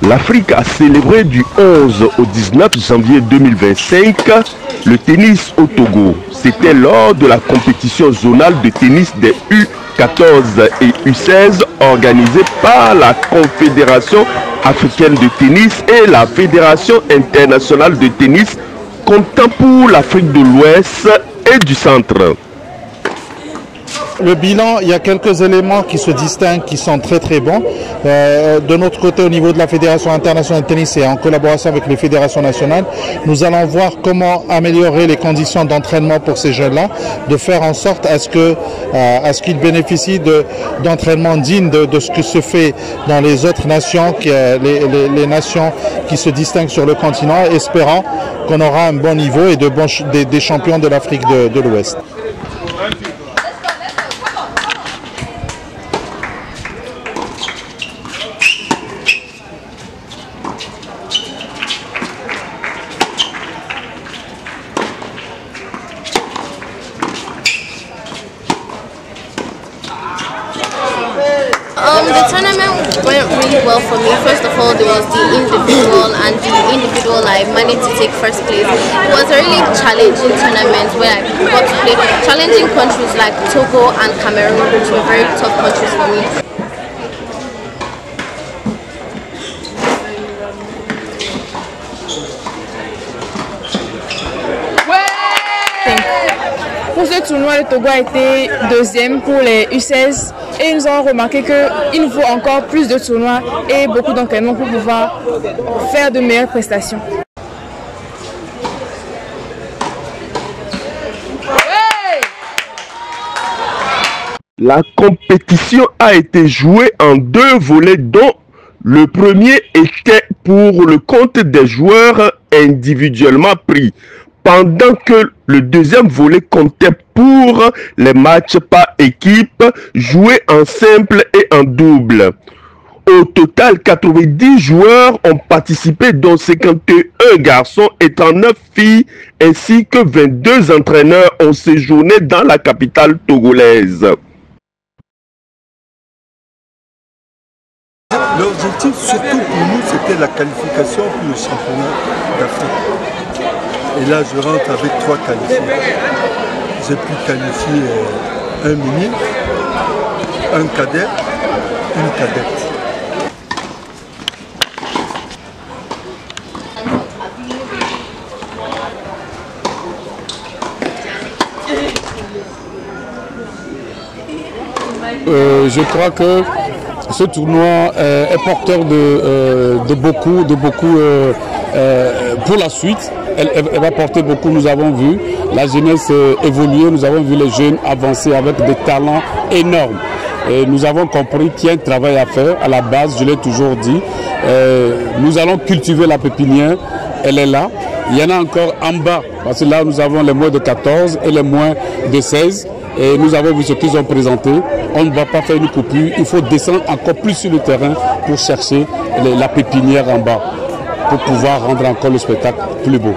L'Afrique a célébré du 11 au 19 janvier 2025 le tennis au Togo. C'était lors de la compétition zonale de tennis des U14 et U16 organisée par la Confédération africaine de tennis et la Fédération internationale de tennis, comptant pour l'Afrique de l'Ouest et du Centre. Le bilan, il y a quelques éléments qui se distinguent, qui sont très bons. De notre côté, au niveau de la Fédération internationale de tennis et en collaboration avec les fédérations nationales, nous allons voir comment améliorer les conditions d'entraînement pour ces jeunes-là, de faire en sorte à ce qu'ils bénéficient d'entraînements dignes de ce que se fait dans les autres nations, les nations qui se distinguent sur le continent, espérant qu'on aura un bon niveau et des champions de l'Afrique de l'Ouest. The tournament went really well for me. First of all, there was the individual, I managed to take first place. It was a really challenging tournament where I got to play challenging countries like Togo and Cameroon, which were very tough countries for me. Pour ce tournoi, le Togo a été deuxième pour les U16 et nous avons remarqué qu'il nous faut encore plus de tournois et beaucoup d'entraînement pour pouvoir faire de meilleures prestations. La compétition a été jouée en 2 volets dont le premier était pour le compte des joueurs individuellement pris, pendant que le deuxième volet comptait pour les matchs par équipe joués en simple et en double. Au total, 90 joueurs ont participé, dont 51 garçons et 39 filles, ainsi que 22 entraîneurs ont séjourné dans la capitale togolaise. L'objectif, surtout pour nous, c'était la qualification pour le championnat d'Afrique. Et là, je rentre avec 3 qualifiés. J'ai pu qualifier un mini, un cadet, une cadette. Je crois que ce tournoi est porteur de beaucoup pour la suite. Elle va porter beaucoup, nous avons vu la jeunesse évoluer, nous avons vu les jeunes avancer avec des talents énormes. Et nous avons compris qu'il y a un travail à faire à la base, je l'ai toujours dit. Nous allons cultiver la pépinière, elle est là. Il y en a encore en bas, parce que là nous avons les moins de 14 et les moins de 16. Et nous avons vu ce qu'ils ont présenté. On ne va pas faire une coupure, il faut descendre encore plus sur le terrain pour chercher la pépinière en bas, pour pouvoir rendre encore le spectacle plus beau.